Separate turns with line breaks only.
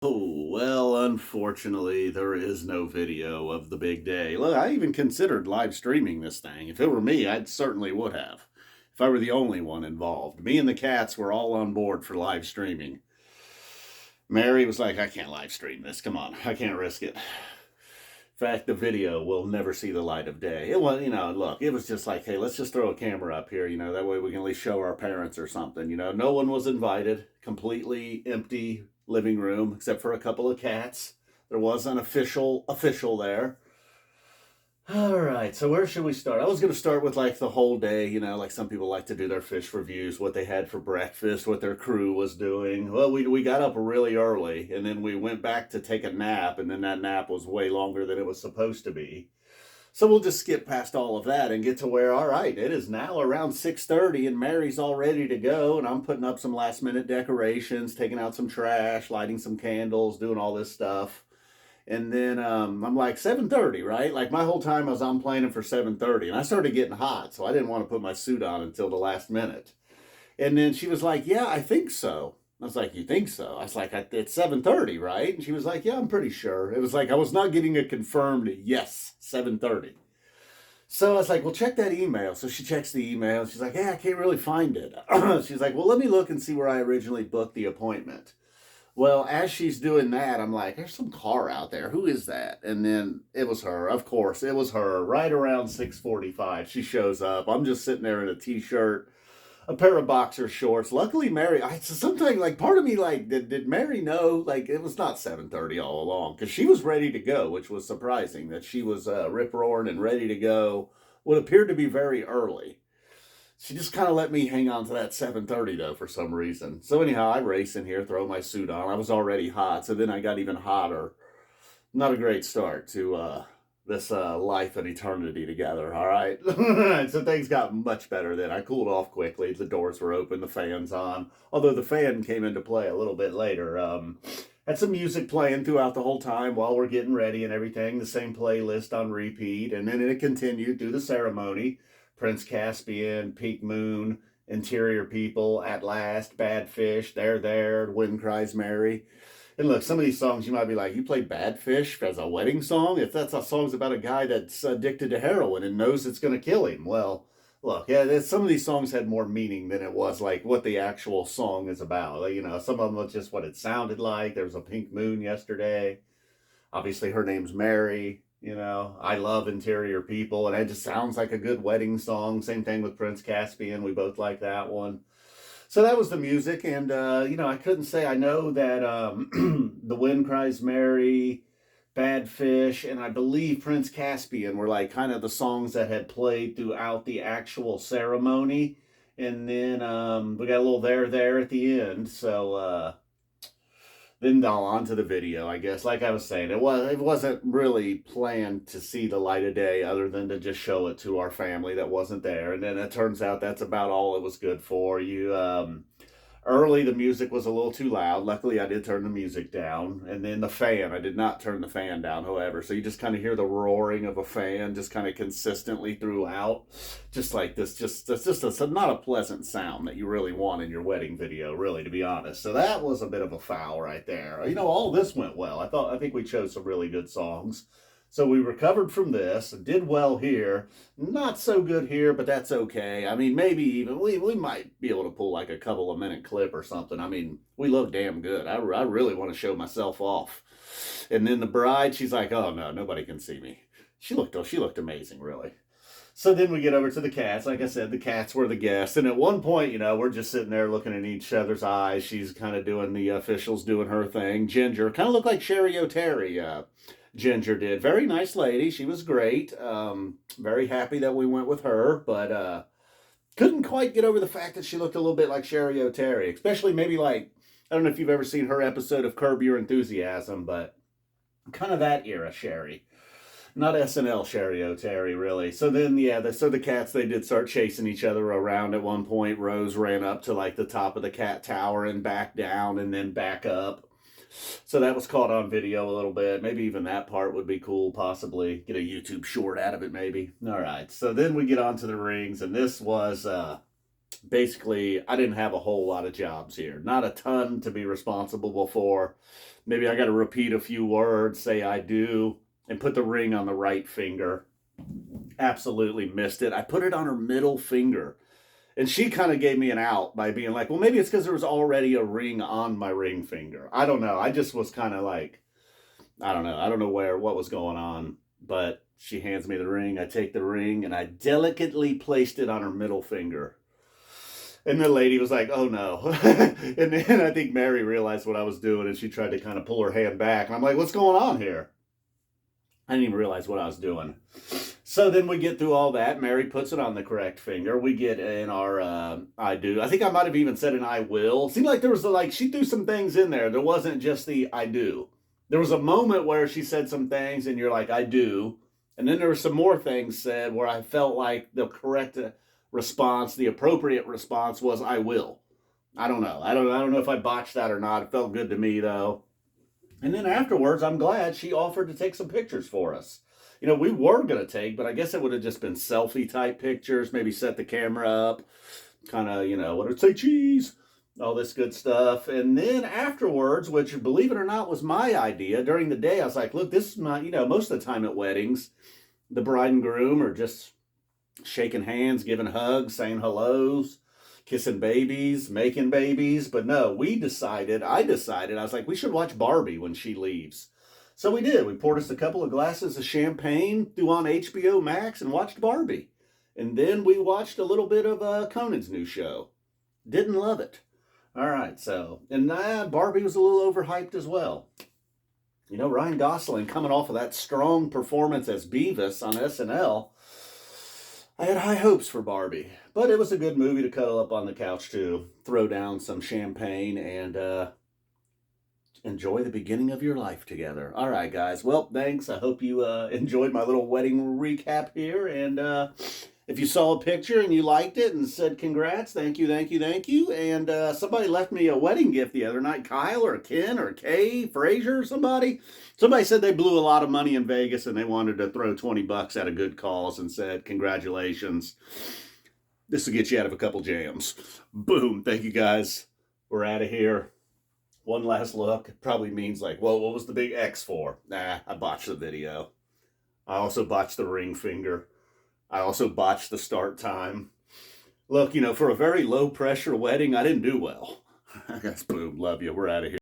Oh, well, unfortunately, there is no video of the big day. Look, I even considered live streaming this thing. If it were me, I certainly would have. If I were the only one involved. Me and the cats were all on board for live streaming. Mary was like, I can't live stream this. Come on, I can't risk it. In fact, the video will never see the light of day. It was, look, it was just like, hey, let's just throw a camera up here, that way we can at least show our parents or something. No one was invited, completely empty living room except for a couple of cats. There was an official there. All right, so where should we start? I was going to start with like the whole day, like some people like to do their fish reviews, what they had for breakfast, what their crew was doing. Well, we got up really early and then we went back to take a nap, and then that nap was way longer than it was supposed to be. So we'll just skip past all of that and get to where, all right, it is now around 6:30 and Mary's all ready to go, and I'm putting up some last minute decorations, taking out some trash, lighting some candles, doing all this stuff. And then I'm like 7:30, right? Like my whole time I'm planning for 7:30, and I started getting hot, so I didn't want to put my suit on until the last minute. And then she was like, "Yeah, I think so." I was like, "You think so?" I was like, "It's 7:30, right?" And she was like, "Yeah, I'm pretty sure." It was like I was not getting a confirmed yes, 7:30. So I was like, "Well, check that email." So she checks the email. She's like, "Yeah, I can't really find it." She's like, "Well, let me look and see where I originally booked the appointment." Well, as she's doing that, I'm like, there's some car out there. Who is that? And then it was her. Of course, it was her. Right around 6:45, she shows up. I'm just sitting there in a t-shirt, a pair of boxer shorts. Luckily, Mary, sometimes like part of me like, did Mary know? Like it was not 7:30 all along because she was ready to go, which was surprising that she was rip roaring and ready to go. What appeared to be very early. She just kind of let me hang on to that 7:30 though for some reason. So anyhow, I race in here, throw my suit on. I was already hot, so then I got even hotter. Not a great start to this life and eternity together. All right, so things got much better then. I cooled off quickly. The doors were open, the fans on. Although the fan came into play a little bit later. Had some music playing throughout the whole time while we're getting ready and everything. The same playlist on repeat, and then it continued through the ceremony. Prince Caspian, Pink Moon, Interior People, At Last, Bad Fish, There, Wind Cries Mary. And look, some of these songs you might be like, you play Bad Fish as a wedding song? If that's a song's about a guy that's addicted to heroin and knows it's going to kill him. Well, look, yeah, some of these songs had more meaning than it was like what the actual song is about. Like, some of them was just what it sounded like. There was a Pink Moon yesterday. Obviously, her name's Mary. I love Interior People, and it just sounds like a good wedding song. Same thing with Prince Caspian. We both like that one. So that was the music, and I couldn't say I know that The Wind Cries Mary, Bad Fish, and I believe Prince Caspian were like kind of the songs that had played throughout the actual ceremony. And then we got a little there at the end. So then on to the video, I guess. Like I was saying, it wasn't really planned to see the light of day other than to just show it to our family that wasn't there. And then it turns out that's about all it was good for. You Early, the music was a little too loud. Luckily, I did turn the music down. And then the fan, I did not turn the fan down, however. So you just kind of hear the roaring of a fan just kind of consistently throughout. Just like this, it's just not a pleasant sound that you really want in your wedding video, really, to be honest. So that was a bit of a foul right there. All this went well. I think we chose some really good songs. So we recovered from this, did well here. Not so good here, but that's okay. I mean, maybe even we might be able to pull like a couple of minute clip or something. I mean, we look damn good. I really want to show myself off. And then the bride, she's like, "Oh no, nobody can see me." She looked amazing, really. So then we get over to the cats. Like I said, the cats were the guests. And at one point, we're just sitting there looking in each other's eyes. She's kind of doing the officials doing her thing. Ginger kind of looked like Sherry O'Terry. Ginger did. Very nice lady. She was great. Very happy that we went with her, but couldn't quite get over the fact that she looked a little bit like Sherry O'Terry, especially maybe like, I don't know if you've ever seen her episode of Curb Your Enthusiasm, but kind of that era Sherry. Not SNL Sherry O'Terry, really. So then, yeah, so the cats, they did start chasing each other around at one point. Rose ran up to like the top of the cat tower and back down and then back up. So that was caught on video a little bit. Maybe even that part would be cool, possibly. Get a YouTube short out of it, maybe. All right, so then we get on to the rings, and this was basically, I didn't have a whole lot of jobs here. Not a ton to be responsible for, Maybe I got to repeat a few words, say I do, and put the ring on the right finger. Absolutely missed it. I put it on her middle finger. And she kind of gave me an out by being like, well, maybe it's because there was already a ring on my ring finger. I don't know. I just was kind of like, I don't know. I don't know what was going on. But she hands me the ring. I take the ring and I delicately placed it on her middle finger. And the lady was like, oh no. And then I think Mary realized what I was doing and she tried to kind of pull her hand back. And I'm like, what's going on here? I didn't even realize what I was doing. So then we get through all that. Mary puts it on the correct finger. We get in our I do. I think I might have even said an I will. It seemed like there was she threw some things in there. There wasn't just the I do. There was a moment where she said some things and you're like, I do. And then there were some more things said where I felt like the correct response, the appropriate response was I will. I don't know. I don't know if I botched that or not. It felt good to me though. And then afterwards, I'm glad she offered to take some pictures for us. We were going to take, but I guess it would have just been selfie type pictures, maybe set the camera up, kind of, what did it say, cheese, all this good stuff. And then afterwards, which believe it or not was my idea, during the day, I was like, look, this is not, most of the time at weddings, the bride and groom are just shaking hands, giving hugs, saying hellos, kissing babies, making babies. But no, I decided, I was like, we should watch Barbie when she leaves. So we did. We poured us a couple of glasses of champagne, threw on HBO Max, and watched Barbie. And then we watched a little bit of Conan's new show. Didn't love it. All right, so, and Barbie was a little overhyped as well. Ryan Gosling coming off of that strong performance as Beavis on SNL. I had high hopes for Barbie, but it was a good movie to cuddle up on the couch to throw down some champagne and enjoy the beginning of your life together. All right, guys. Well, thanks. I hope you enjoyed my little wedding recap here. And if you saw a picture and you liked it and said congrats, thank you, thank you, thank you. And somebody left me a wedding gift the other night. Kyle or Ken or Kay, Frazier or somebody. Somebody said they blew a lot of money in Vegas and they wanted to throw $20 at a good cause and said, congratulations. This will get you out of a couple jams. Boom. Thank you, guys. We're out of here. One last look probably means like, well, what was the big X for? Nah, I botched the video. I also botched the ring finger. I also botched the start time. Look, for a very low pressure wedding, I didn't do well. I guess, boom, love you. We're out of here.